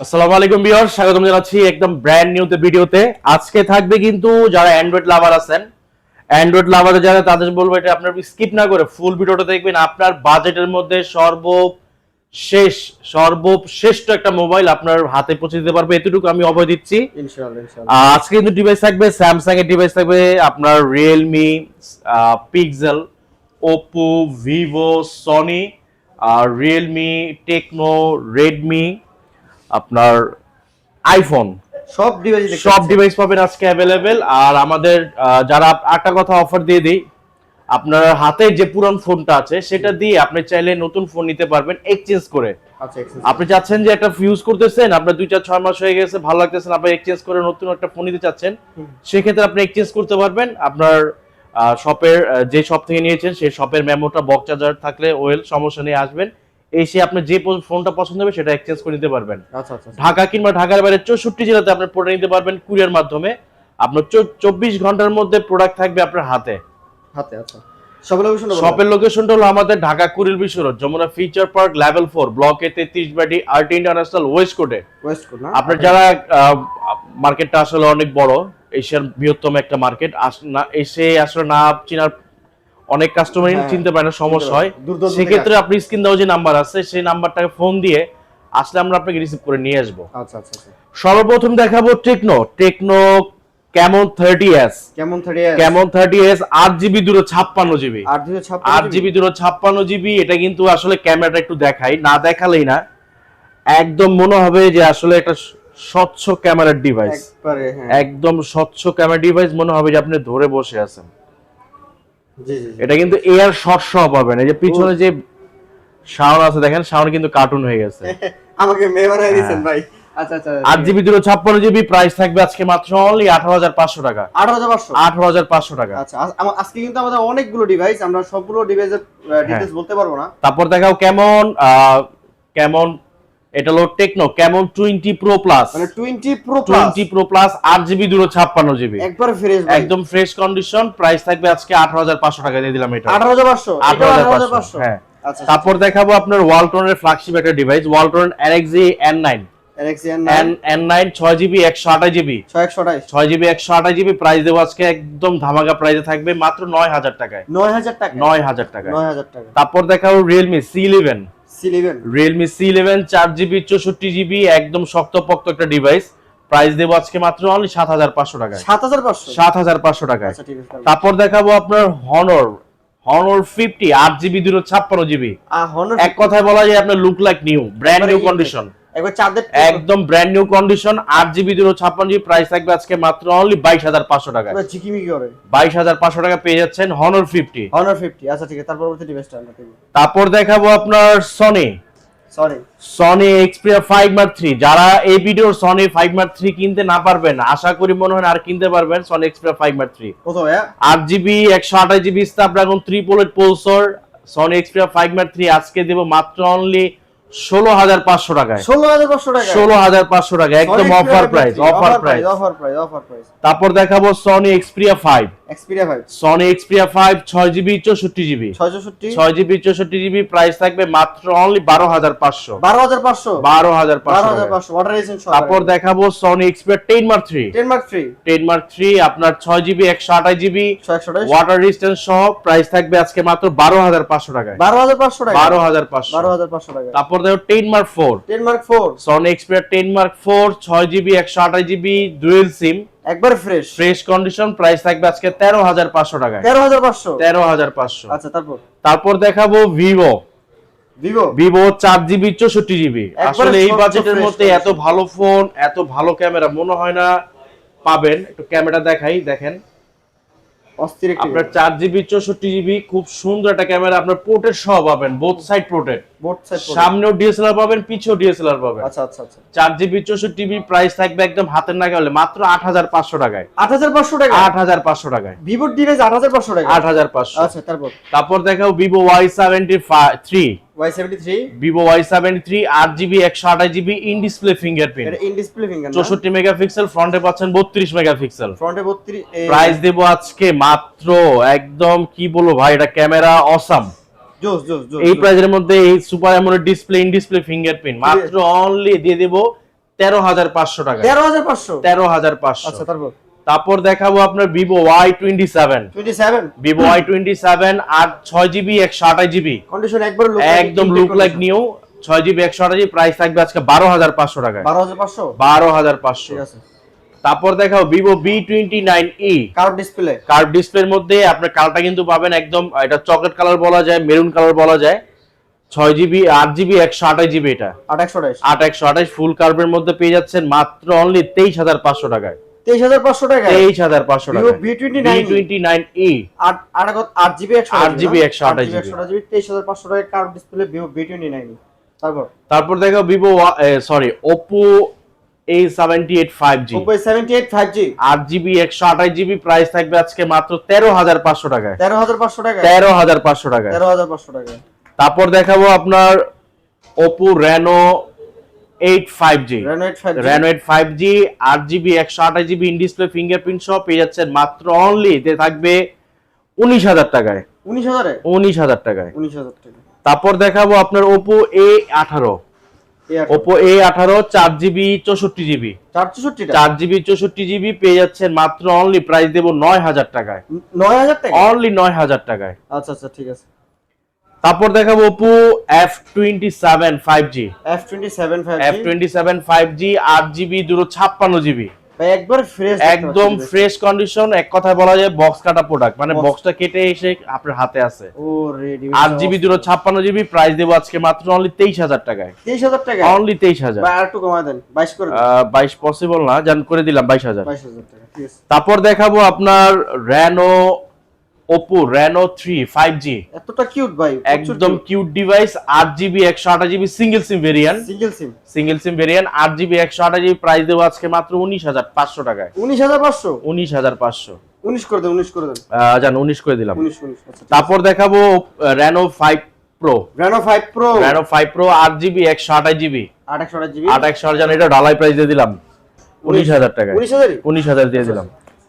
আসসালামু আলাইকুম ভিউয়ার্স, স্বাগতম জানাচ্ছি একদম ব্র্যান্ড নিউ ভিডিওতে। আজকে থাকবে কিন্তু যারা অ্যান্ড্রয়েড লাভার আছেন, অ্যান্ড্রয়েড লাভার যারা, তাদের বলবো এটা আপনারা স্কিপ না করে ফুল ভিডিওটা দেখবেন। আপনার বাজেটের মধ্যে সর্বশ্রেষ্ঠ একটা মোবাইল আপনার হাতে পৌঁছে দিতে পারবে, এতটুকু আমি অভয় দিচ্ছি ইনশাআল্লাহ। আজকে কিন্তু ডিভাইস থাকবে, স্যামসাং এর ডিভাইস থাকবে, আপনার Realme, Pixel, Oppo, Vivo, Sony, Realme, Tecno, Redmi, আপনার আইফোন, সব ডিভাইস পাবেন আজকে অ্যাভেলেবেল। আর আমাদের যারা একটা কথা অফার দিয়ে দিই, আপনার হাতে যে পুরান ফোনটা আছে সেটা দিয়ে আপনি চাইলে নতুন ফোন নিতে পারবেন এক্সচেঞ্জ করে। আপনি চাচ্ছেন যে একটা ইউজ করতেছেন, আপনার 2-4-6 মাস হয়ে গেছে, ভালো লাগতেছে, আপনি এক্সচেঞ্জ করে নতুন একটা ফোন নিতে চাচ্ছেন, সেক্ষেত্রে আপনি এক্সচেঞ্জ করতে পারবেন। আপনার শপের যে শপ থেকে নিয়েছেন সেই শপের মেমোটা, বক্স চার্জার থাকলে ওয়েল সমস্যা নিয়ে আসবেন, এসে আপনি যে ফোনটা পছন্দ হবে সেটা এক্সচেঞ্জ করে নিতে পারবেন। ঢাকা কিংবা ঢাকার বাইরে 64 জেলাতে আপনি প্রোডাক্ট নিতে পারবেন কুরিয়ার মাধ্যমে। আপনার 24 ঘন্টার মধ্যে প্রোডাক্ট থাকবে আপনার হাতে। শপের লোকেশনটা হলো আমাদের Dhaka Kuril Bishwa Road, Jamuna Future Park, level 4, ব্লকে 33 আরটি ইন্টারন্যাশনাল, ওয়েস্ট কোটে। আপনার যারা মার্কেটটা আসলে অনেক বড়, এশিয়ার বৃহত্তম একটা মার্কেট, এসে আসলে না চিনার অনেক কাস্টমারই চিনতে পারে না, সমস্যা হয়। সেক্ষেত্রে আপনি স্ক্রিন দাও যে নাম্বার আছে, সেই নাম্বারটাকে ফোন দিয়ে আসলে আমরা আপনাকে রিসিভ করে নিয়ে আসবো। সর্বপ্রথম দেখাবো techno Camon 30s। Camon 30s 8GB 256GB। 8GB 256GB। এটা কিন্তু আসলে ক্যামেরাটা একটু দেখাই, না দেখালেই না, একদম মনে হবে যে আসলে একটা স্বচ্ছ ক্যামেরার ডিভাইস, একদম স্বচ্ছ ক্যামেরা ডিভাইস, মনে হবে যে আপনি ধরে বসে আছেন। এটা কিন্তু এয়ার শট সহ পাবেন। এই যে পিছনে যে সাউন্ড আছে দেখেন, সাউন্ড কিন্তু কার্টুন হয়ে গেছে। আমাকে মেয়ে বানাই দিয়েছেন ভাই। আচ্ছা 8GB 256GB, প্রাইস থাকবে আজকে মাত্র অনলি 18,500 টাকা। 18,500 টাকা। আচ্ছা, আজকে কিন্তু আমাদের অনেকগুলো ডিভাইস, আমরা সবগুলো ডিভাইসের ডিটেইলস বলতে পারবো না। তারপর দেখাও কেমন এটা হলো টেকনো ক্যামন 20 প্রো প্লাস, মানে 20 প্রো প্লাস 8GB 256GB, একবার ফ্রেশ, একদম ফ্রেশ কন্ডিশন। প্রাইস থাকবে আজকে 18,500 টাকা দিয়ে দিলাম এটা। 18,500। হ্যাঁ। তারপর দেখাবো আপনার ওয়ালটনের ফ্ল্যাগশিপ একটা device, Walton NXG N9। N9 6GB 128GB, 6GB 128GB। Price দেবো আজকে একদম ধামাকা প্রাইসে থাকবে মাত্র 9,000 টাকায়। 9,000 টাকা। তারপর দেখাবো রিয়েলমি C11 4GB 64GB, একদম শক্তপোক্ত একটা ডিভাইস। প্রাইস দেবো আজকে মাত্র অনলি 7,500 টাকায়। 7,500 টাকায়। আচ্ছা ঠিক আছে। তারপর দেখাবো আপনার Honor 50 8GB 256GB। এক কথায় বলা যায় আপনার look like new, brand new condition, একদম brand new condition, 8GB 256GB। Price থাকবে আজকে মাত্র অনলি 22,500 টাকা। 22,500 টাকা পেয়ে যাচ্ছেন Honor 50। আচ্ছা ঠিক আছে। পরবর্তী ডিভাইসটা আমরা দেখব। তারপর দেখাবো আপনার সনি Xperia 5 Mark 3। যারা এই ভিডিওর সনি 5 Mark 3 কিনতে না পারবেন, আশা করি মনে হয় আর কিনতে পারবেন সনি Xperia 5 Mark 3। কত ভাইয়া? 8GB 128GB Snapdragon 3 processor Sony Xperia 5 Mark 3 আজকে দেব মাত্র অনলি 16,500 টাকায়। 16,500 টাকা, একদম অফার প্রাইস। তারপর দেখাবো Sony Xperia 5 6GB 64GB। 6GB price থাকবে মাত্র অনলি 12,500। 12,500। তারপর দেখাবো সনি Xperia 10 Mark 3 আপনার 6GB 128GB ওয়াটার রেজিস্ট্যান্স সহ। প্রাইস থাকবে আজকে মাত্র 12,500 টাকায়। 12,500 টাকা। তারপর দেখো 10 Mark 4 Sony Xperia 10 Mark 4 6GB 128GB dual sim, একবার ফ্রেশ কন্ডিশন। প্রাইস থাকবে আজকে 13,500 টাকায়। 13,500। আচ্ছা তারপর দেখাবো ভিভো 4GB 64GB। আসলে এই বাজেটের মধ্যে এত ভালো ফোন, এত ভালো ক্যামেরা মনে হয় না পাবেন। একটু ক্যামেরা দেখাই, দেখেন আপনার 4GB 64GB, খুব সুন্দর একটা ক্যামেরা। আপনার পোর্ট্রেট সহ পাবেন, বোথ সাইড পোর্ট্রেট, সামনেও ডিএসএলআর পাবেন, পিছেও ডিএসএলআর পাবেন। আচ্ছা 4GB 64GB প্রাইস থাকবে একদম হাতের নাগালে মাত্র 8,500 টাকায়। 8,500 টাকায় ভিভো ডিভাইস 8,500 টাকা। 8,500। আচ্ছা তারপর দেখাও Vivo Y73 8GB 128GB in display fingerprint, 64 megapixel, ফ্রন্টে পাচ্ছেন 32 মেগাপিক্সেল। প্রাইস দেব আজকে মাত্র একদম কি বলবো ভাই, এটা ক্যামেরা অসাম, জোস জোস জোস। এই প্রাইজের মধ্যে এই super AMOLED display, in display fingerprint মাত্র অনলি দিয়ে দেব 13,500 টাকা। 13,500? 13,500। আচ্ছা, তারপর দেখাবো আপনার Vivo Y27। Vivo Y27 আর 6GB 128GB কন্ডিশন একবার একদম look like new, 6GB 128GB, price থাকবে আজকে 12,500 টাকা। 12,500? 12,500। ঠিক আছে। তারপর দেখাবো Vivo V29e। কার্ভ ডিসপ্লের মধ্যে আপনার কালারটা কিন্তু পাবেন একদম, এটা চকলেট কালার বলা যায়, মেরুন কালার বলা যায়। 6GB 8GB 128GB, এটা 8/128 ফুল কার্ভের মধ্যে পেয়ে যাচ্ছেন মাত্র অনলি 23,500 টাকায়। 23,500 টাকা? 23,500 টাকা। Vivo V29e 8GB 128GB 23,500 টাকা কার্ভ ডিসপ্লে Vivo V29e। তারপর দেখো Oppo A78 5G। Oppo A78 5G 8GB 128GB, price থাকবে আজকে মাত্র 13,500 টাকায়। 13,500 টাকা? 13,500 টাকায়। 13,500 টাকা। তারপর দেখাবো আপনার Oppo Reno 8 5G। Reno 8 5G 8GB 128GB in display fingerprint সহ পেয়ে যাচ্ছেন মাত্র অনলি থাকবে 19,000 টাকায়। 19,000 টাকায়। তারপর দেখাবো আপনার Oppo A18। Oppo A18 4GB 64GB 4GB 64GB পেয়ে যাচ্ছেন মাত্র অনলি, প্রাইস দেব 9,000 টাকায়। 9,000 টাকা? অনলি 9,000 টাকায়। আচ্ছা ঠিক আছে। তারপর দেখাবো Oppo F27 5G। F27 5G 8GB 256GB ভাই একবার ফ্রেশ, একদম ফ্রেশ কন্ডিশন, এক কথায় বলা যায় বক্স কাটা প্রোডাক্ট, মানে বক্সটা কেটে এসে আপনার হাতে আছে। ও রেডি। 8GB 256GB, প্রাইস দেব আজকে মাত্র অনলি 23,000 টাকায়। 23,000 টাকা? অনলি 23,000। ভাই আর একটু কমায় দেন, 22 করে দেন। 22 পসিবল না, জান করে দিলাম 22,000। 22,000 টাকা, ঠিক আছে। তারপর দেখাবো আপনার Oppo Reno 3 5G। এতটা কিউট ভাই, একদম cute device, 8GB 128GB single SIM variant. 8GB 128GB, price দেব আজকে মাত্র 19,500 টাকায়। 19,500? 19,500। 19 করে দেন, 19 করে দেন। জান 19 করে দিলাম। 19। আচ্ছা। তারপর দেখাবো Reno 5 Pro। Reno 5 Pro 8GB 128GB 8/128GB জান, এটা ঢালাই প্রাইস দিয়ে দিলাম 19,000 টাকায়। 19,000 দিয়ে দিলাম।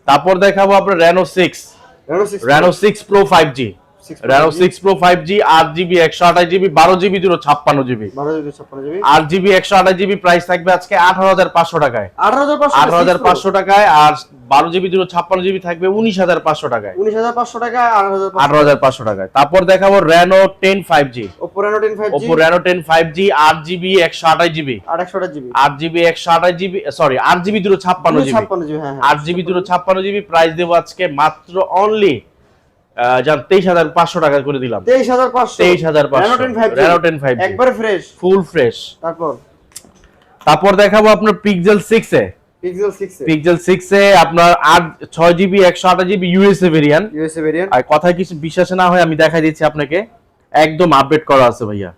তারপর দেখাবো আপনার Reno 6 Pro 5G। Reno 6 Pro 5G 8GB 128GB 12GB 256GB 8GB 128GB, price থাকবে আজকে 18,500 টাকায়। 18,500 টাকায়। আর 12GB 256GB থাকবে 19,500 টাকায়। 19,500 টাকা, 18,500 টাকায়। তারপর দেখাবো Reno 10 5G। Oppo Reno 10 5G 8GB 128GB 8GB 128GB, sorry 8GB 256GB হ্যাঁ 8GB 256GB, প্রাইস দেব আজকে মাত্র অনলি জান 23,500 টাকা করে দিলাম। 23,500 Reno 10 5G একবারে ফ্রেশ, ফুল ফ্রেশ। তারপর দেখাবো আপনার Pixel 6 এ আপনার 6GB 128GB ইউএসএ ভেরিয়েন্ট। আর কথায় কিছু বিশ্বাস না হয় আমি দেখাই দিচ্ছি আপনাকে, একদম আপডেট করা আছে ভাইয়া,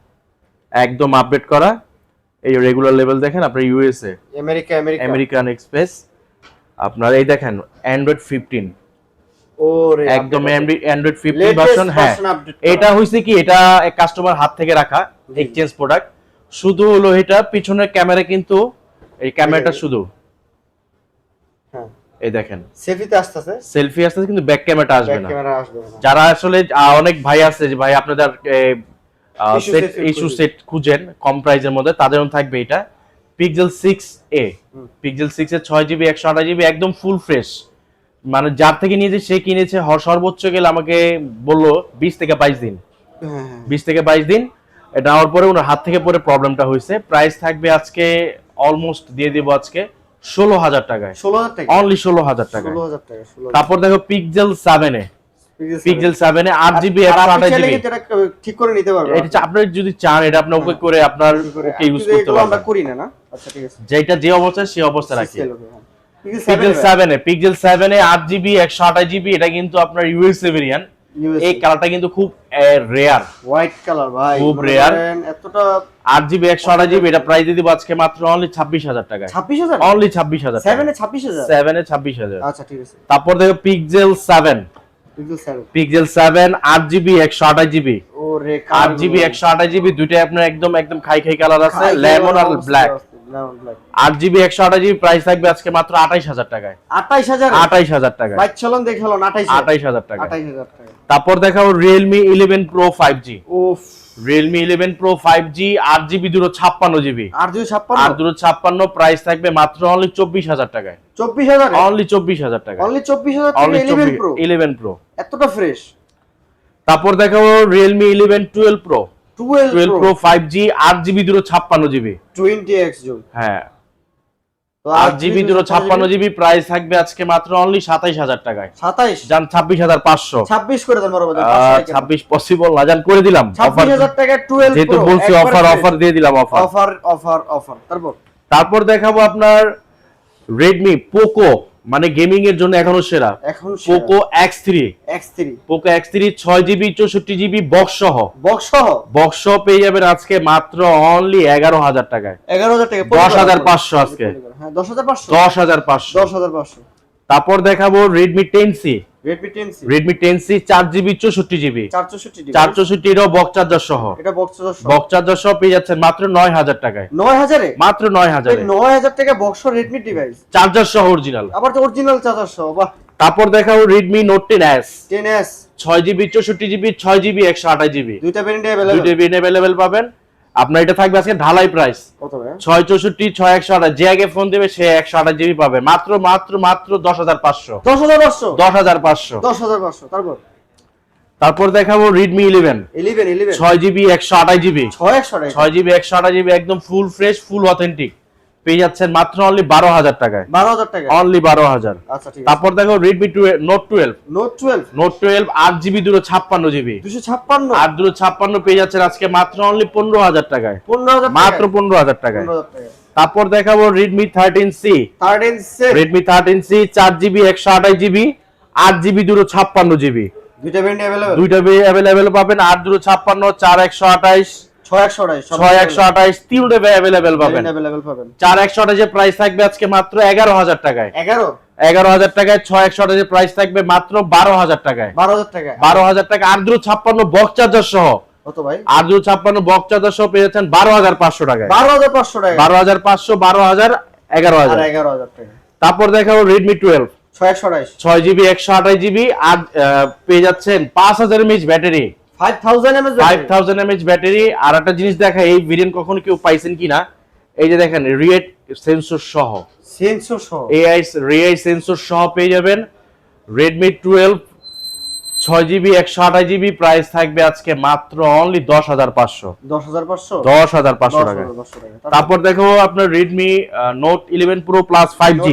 একদম আপডেট করা। এই রেগুলার লেভেল দেখেন আপনার ইউএসএ, আমেরিকান এক্সপ্রেস। আপনার এই দেখেন অ্যান্ড্রয়েড 15, একদম অ্যান্ড্রয়েড 15 ভার্সন। হ্যাঁ, এটা হইছে কি, এটা কাস্টমার হাত থেকে রাখা এক্সচেঞ্জ প্রোডাক্ট। শুধু হলো এটা পিছনের ক্যামেরা, কিন্তু এই ক্যামেরাটা শুধু এই দেখেন সেলফি আসতেছে, কিন্তু ব্যাক ক্যামেরাটা আসবে না। যারা আসলে অনেক ভাই আছে যে ভাই আপনাদের সেট ইস্যু সেট খুঁজেন কম প্রাইসের মধ্যে, তাদের জন্য থাকবে এটা Pixel 6a। Pixel 6 এর 6GB 128GB একদম ফুল ফ্রেশ, মানে যার থেকে নিয়েছে সে কিনেছে সর্বোচ্চ গেলে আমাকে বললো 20 থেকে 22 দিন। 20 থেকে 22 দিন এটা নেওয়ার পরে ওনার হাত থেকে পরে প্রবলেমটা হয়েছে। প্রাইস থাকবে আজকে অলমোস্ট দিয়ে দেবো আজকে 16,000 টাকায়। অনলি 16,000 টাকা। তারপর দেখো Pixel 7 এ 8GB 128GB ঠিক করে নিতে পারবেন। এটা আপনি যদি চান এটা আপনি ওকে করে আপনার ওকে ইউজ করতে পারবেন। আমরা করি না। আচ্ছা ঠিক আছে, যেটা যে অবস্থায় সেই অবস্থায় রাখি। Pixel 7 এ 8GB 128GB, এটা কিন্তু আপনার ইউএসএ ভেরিয়েন্ট। এই কালারটা কিন্তু খুব রেয়ার, হোয়াইট কালার ভাই, খুব রেয়ার। এতটা 8GB 128GB, এটা প্রাইস দিয়ে দিব আজকে মাত্র অনলি 26,000 টাকায়। 26,000? অনলি 26,000। 7 এ 26,000? 7 এ 26,000। আচ্ছা ঠিক আছে। তারপর দেখো Pixel 7 8GB 128GB ওরে 8GB 128GB, দুইটাই আপনার একদম খাই কালার আছে, লেমন আর black. Diamond black 8GB 128GB price থাকবে আজকে মাত্র 28000 টাকায়। 28000 টাকায়। বাইক চলন দেখালো 28000 টাকা। 28000 টাকা। তারপর দেখাবো Realme 11 Pro 5G। উফ, Realme 11 Pro 5G 8GB 256GB। 856 price থাকবে মাত্র অনলি 24000 টাকায়। 24000 অনলি 24000 টাকায়। অনলি 24000 টাকা 11 প্রো 11 Pro। এতটা ফ্রেশ। তারপর দেখাবো Realme 11 12 Pro 12 Pro 5G 8GB 256GB। 20x zoom. হ্যাঁ, তো 8GB 256GB প্রাইস থাকবে আজকে মাত্র অনলি 27000 টাকায়। 27 জান 26500। 26 করে দেন বড় বাজার। 26 পসিবল না, জান করে দিলাম। 26000 টাকা 12 প্রো। যেহেতু বলছি অফার দিয়ে দিলাম অফার। তারপর দেখাবো আপনার Redmi Poco, মানে গেমিং এর জন্য এখনো সেরা। Poco X3 Poco X3 6GB 64GB box সহ পেয়ে যাবেন আজকে মাত্র অনলি 11000 টাকায়। 11000 টাকা 10500 আজকে। হ্যাঁ 10500 10500। তারপর দেখাবো Redmi 10C 4GB 64GB 464 এরও বক্স চার্জার সহ। এটা বক্স চার্জার সহ পেয়ে যাচ্ছেন মাত্র 9000 টাকায়। 9000 এ মাত্র 9000 টাকা বক্স Redmi ডিভাইস, চার্জার সহ অরিজিনাল। আবার তো অরিজিনাল চার্জার সহ। বাহ। তারপর দেখাবো Redmi Note 10s 6GB 64GB 6GB 128GB। দুইটা ভেরিয়েন্ট अवेलेबल পাবেন। আপনার এটা থাকবে আজকে ঢালাই প্রাইস কত ভাই? 664 6128। যে আগে ফোন দেবে সে 128GB পাবে মাত্র 10500। 10500 তারপর দেখাবো Redmi 11 6GB 128GB 6GB 128GB একদম ফুল ফ্রেশ ফুল অথেন্টিক পেয়ে যাচ্ছেন মাত্র অনলি 12000 টাকায়। 12000 টাকা অনলি 12000। আচ্ছা ঠিক আছে। তারপর দেখো Redmi Note 12 8GB 256GB 256 পেয়ে যাচ্ছেন আজকে মাত্র অনলি 15000 টাকায়। 15000 মাত্র 15000 টাকায়। তারপর দেখাবো Redmi 13C 13C 4GB 128GB 8GB 256GB। দুইটা अवेलेबल পাবেন। 8 256 4 128 6128 তিনটে अवेलेबल পাবেন। 4 128 এর প্রাইস থাকবে আজকে মাত্র 11000 টাকায়। 11000 টাকায় 6 128 এর প্রাইস থাকবে মাত্র 12000 টাকায়। 12000 টাকা 8 256 বক্স চার্জার সহ। কত ভাই? 8 256 বক্স চার্জার সহ পেয়ে যাচ্ছেন 12500 টাকায়। 12500 টাকা 12500 12000 11000 টাকা। তারপর দেখাবো Redmi 12 6GB 128GB আর পেয়ে যাচ্ছেন 5000 mAh ব্যাটারি 5000 mAh ব্যাটারি। আর একটা জিনিস দেখা, এই ভেরিয়েন্ট কখনো কেউ পাইছেন কিনা, এই যে দেখেন রিয়েট সেন্সর সহ AI সেন্সর সহ পেয়ে যাবেন Redmi 12 6GB 128GB প্রাইস থাকবে আজকে মাত্র অনলি 10500 টাকা। তারপর দেখো আপনার Redmi Note 11 Pro Plus 5G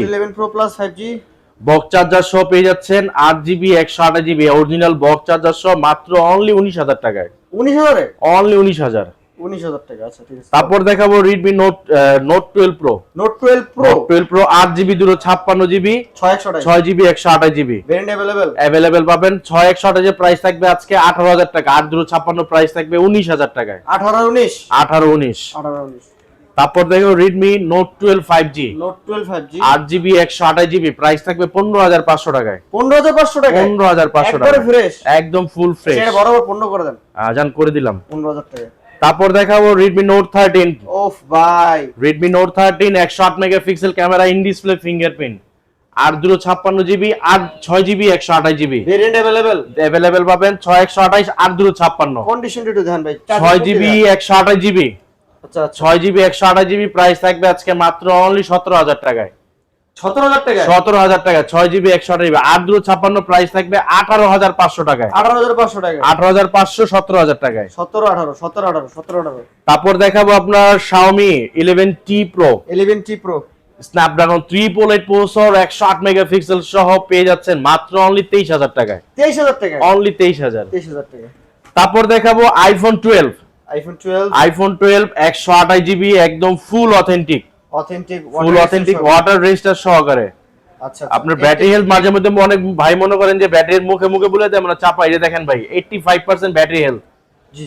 box charger সহ পেয়ে যাচ্ছেন 8GB 128GB original box charger সহ মাত্র অনলি 19000 টাকায়। 19000 অনলি 19000 টাকা। আচ্ছা ঠিক আছে। তারপর দেখাবো Redmi Note 12 Pro 8GB 256GB 6GB 128GB variant available পাবেন। 6 128 এর প্রাইস থাকবে আজকে 18000 টাকা। 8 256 প্রাইস থাকবে 19000 টাকায়। 18 19 তারপর দেখো Redmi Note 12 5G 8GB 128GB price থাকবে 15500 টাকায়। 15500 টাকা একবারে ফ্রেশ একদম ফুল ফ্রেশ। এটা বরাবর 15 করে দেন। জান করে দিলাম 15000 টাকা। তারপর দেখাবো Redmi Note 13 ওফ ভাই Redmi Note 13 108 megapixel camera in display fingerprint 8 256GB 6GB 128GB variant available পাবেন। 6 128 8 256 কন্ডিশন একটু ধ্যান ভাই। 6GB 128GB আচ্ছা 6GB 128GB প্রাইস থাকবে আজকে মাত্র অনলি 17000 টাকায়। 17000 টাকা 6GB 128GB 8 256 প্রাইস থাকবে 18500 টাকায়। 18500 17000 টাকায়। 17 তারপর দেখাবো আপনার Xiaomi 11T Pro Snapdragon 388 processor 108 megapixel সহ পেয়ে যাচ্ছেন মাত্র অনলি 23000 টাকায়। 23000 টাকা অনলি 23000 টাকা। তারপর দেখাবো iPhone 12 128GB একদম ফুল অথেন্টিক ওয়াটার রেজিস্টার সহকারে। আচ্ছা আপনার ব্যাটারি হেলথ মাঝে মধ্যে অনেক ভাই মনে করেন যে ব্যাটারির মুখে বলে দেয় আমরা চাপাই, যে দেখেন ভাই 85% ব্যাটারি হেলথ। জি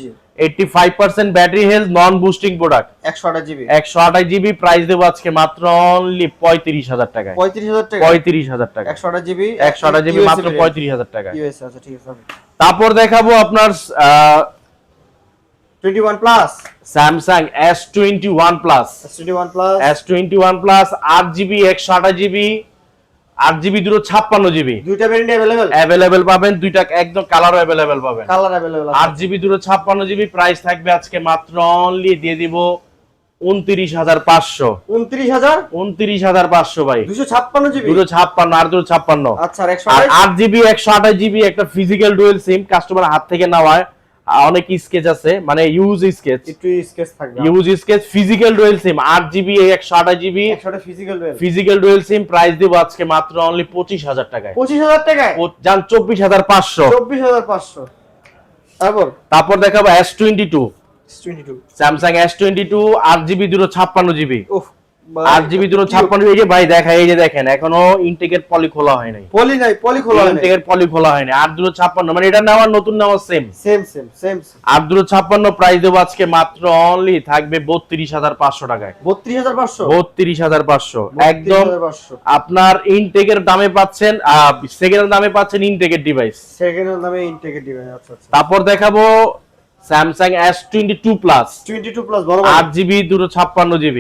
85% ব্যাটারি হেলথ নন বুস্টিং প্রোডাক্ট 128GB প্রাইস দেব আজকে মাত্র অনলি 35000 টাকায়। 35000 টাকা 128GB মাত্র 35000 টাকা। আচ্ছা ঠিক আছে। তারপর দেখাবো আপনার 21 plus, Samsung S21 plus, S21 plus, S21 plus 8GB 128GB, 8GB 256GB, দুইটা ভেরিয়েন্ট अवेलेबल পাবেন, দুইটা একদম কালারও अवेलेबल পাবেন। কালার अवेलेबल আছে। 8GB 256GB প্রাইস থাকবে আজকে মাত্র অনলি দিয়ে দিব 29500। 29500 ভাই, 256 জিবি, 256 আর 256। আচ্ছা আর আর 128 8GB 128GB একটা ফিজিক্যাল ডুয়াল সিম কাস্টমার হাত থেকে নেওয়া, অনেক স্কেচ আছে, মানে ইউজ স্কেচ, একটু স্কেচ থাকবে, use sketch physical dual SIM 8GB 128GB 100টা physical dual, physical dual SIM price দেব আজকে মাত্র অনলি 25000 টাকায়। 25000 টাকায় জান 24500। 24500। তারপর দেখাবো S22, S22, Samsung S22 8GB 256GB, উফ 8GB 256। এই যে ভাই দেখা, এই যে দেখেন এখনো ইনটেকের পলি খোলা হয় নাই, পলি নাই, পলি খোলা হয় নাই, ইনটেকের পলি খোলা হয় নাই। 856 মানে এটা নেওয়ার নতুন নেওয়ার সেম সেম 856 প্রাইস দেব আজকে মাত্র অনলি থাকবে 32500 টাকায়। 32500, 32500 একদম 32500 আপনার ইনটেকের দামে পাচ্ছেন, সেকেন্ডের দামে পাচ্ছেন ইনটেকের ডিভাইস। সেকেন্ডের দামে ইনটেকের ডিভাইস। আচ্ছা আচ্ছা। তারপর দেখাবো স্যামসাং S22 প্লাস, 22 প্লাস বড় 8GB 256GB,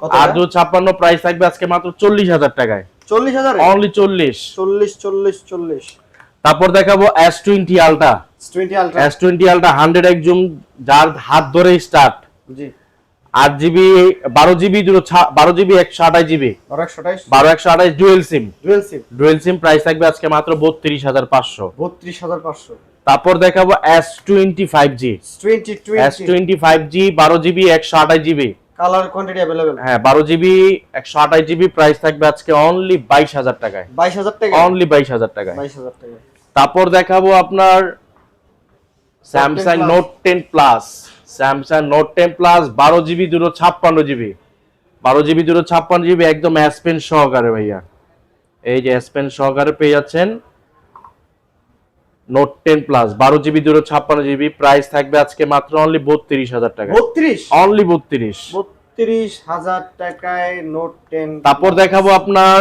কত? 856 প্রাইস থাকবে আজকে মাত্র 40000 টাকায়। 40000 অনলি 40। 40। তারপর দেখাবো S20 ultra, S20 ultra, S20 ultra 100 zoom, যার হাত ধরে স্টার্ট, জি 8GB 12GB 128GB, 128 128 ডুয়েল সিম, ডুয়াল সিম, প্রাইস থাকবে আজকে মাত্র 32500। 32500। তারপর দেখাবো S25G, 20 S25G 12GB 128GB, colour quantity available, হ্যাঁ 12GB 128GB, প্রাইস থাকবে আজকে অনলি 22000 টাকায়। 22000 টাকা, অনলি 22000 টাকায়। 22000 টাকা। তারপর দেখাবো আপনার Samsung note 10 plus, Samsung note 10 plus 12GB 256GB, 12GB 256GB একদম S পেন সহকারে ভাইয়া, এই যে S পেন সহকারে পেয়ে যাচ্ছেন note 10 plus 12GB 256GB, price থাকবে আজকে মাত্র অনলি 32000 টাকা। 32, অনলি 32000 টাকায় নোট 10। তারপর দেখাবো আপনার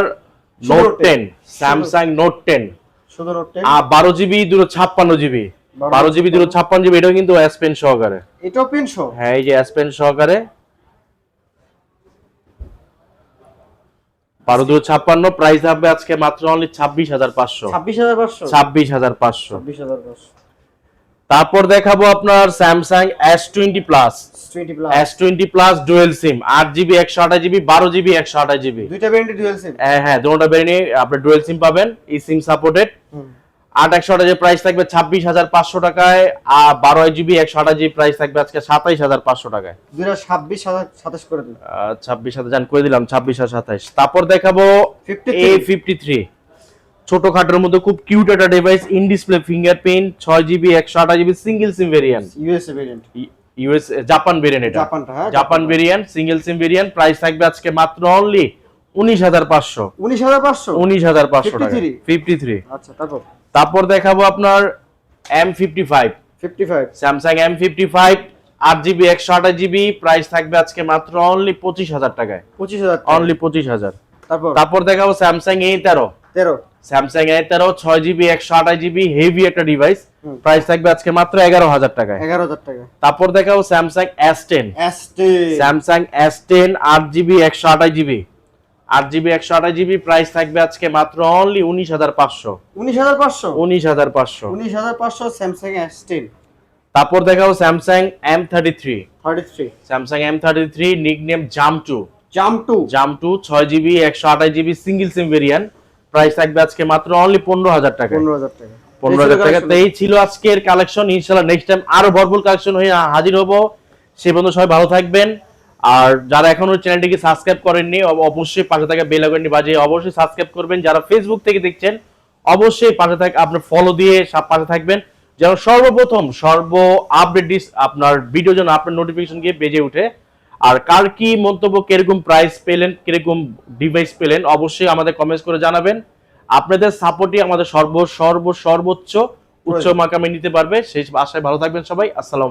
নোট 10, স্যামসাং নোট 10 শুধু note 10, 12GB 256GB, 12GB 256GB, এটাও কিন্তু S পেন সহকারে, এটাও পেন শো, হ্যাঁ এই যে S পেন সহকারে 1256, প্রাইস হবে আজকে মাত্র অনলি 26500। 26500। তারপর দেখাবো আপনার Samsung S20 plus, S20 plus dual SIM 8GB 128GB, 12GB 128GB, দুইটা ভেরিয়েন্ট ডুয়াল সিম, হ্যাঁ দুটোটা ভেরিয়েন্টে আপনি ডুয়াল সিম পাবেন, এই সিম সাপোর্টেড। 8/128 প্রাইস থাকবে 26500 টাকায়, আর 12GB 128GB প্রাইস থাকবে আজকে 27500 টাকায়। 26 করে দিন, 26000 জান করে দিলাম, 26 আর 27। তারপর দেখাবো 53, A53, ছোটখাটোর মধ্যে খুব কিউট একটা device, in display fingerprint, 6GB 128GB single SIM variant, USA variant, Japan variant, এটা জাপানটা, হ্যাঁ Japan variant, single SIM variant, price থাকবে আজকে মাত্র অনলি 19500। 19500 টাকা 53। আচ্ছা তারপর দেখাবো আপনার M55, 55, Samsung M55 8GB 128GB, price থাকবে আজকে মাত্র অনলি 25000 টাকায়। 25000, অনলি 25000। তারপর তারপর দেখাবো Samsung A13, 13, Samsung A13 6GB 128GB heavy একটা ডিভাইস, প্রাইস থাকবে আজকে মাত্র 11000 টাকায়। 11000 টাকা। তারপর দেখাবো Samsung S10, Samsung S10 8GB 128GB, 8GB 128GB, price থাকবে আজকে মাত্র অনলি 19500। 19500 Samsung S10। তারপর দেখাবো Samsung M33, 33, Samsung M33 nickname জাম 2 6GB 128GB single SIM variant, price থাকবে আজকে মাত্র অনলি 15000 টাকা। 15000 টাকা। এই ছিল আজকের কালেকশন, ইনশাআল্লাহ নেক্সট টাইম আরো ভরপুর কালেকশন হয়ে হাজির হব। সে পর্যন্ত সবাই ভালো থাকবেন, আর যারা এখনো চ্যানেলটিকে সাবস্ক্রাইব করেননি অবশ্যই পাশে থাকা বেল আইকনটি বাজিয়ে অবশ্যই সাবস্ক্রাইব করবেন। যারা ফেসবুক থেকে দেখছেন অবশ্যই পাশে থাক আপনার ফলো দিয়ে সব পাশে থাকবেন, যেন সর্বপ্রথম আপডেট আপনার ভিডিও যেন আপনার নোটিফিকেশন গিয়ে বেজে ওঠে। আর কার কি মন্তব্য, কিরকম প্রাইস পেলেন, কিরকম ডিভাইস পেলেন, অবশ্যই আমাদের কমেন্টস করে জানাবেন। আপনাদের সাপোর্টই আমাদের সর্বোচ্চ উচ্চ মাকামে নিতে পারবে। সেই আশায় ভালো থাকবেন সবাই। আসসালামু আলাইকুম।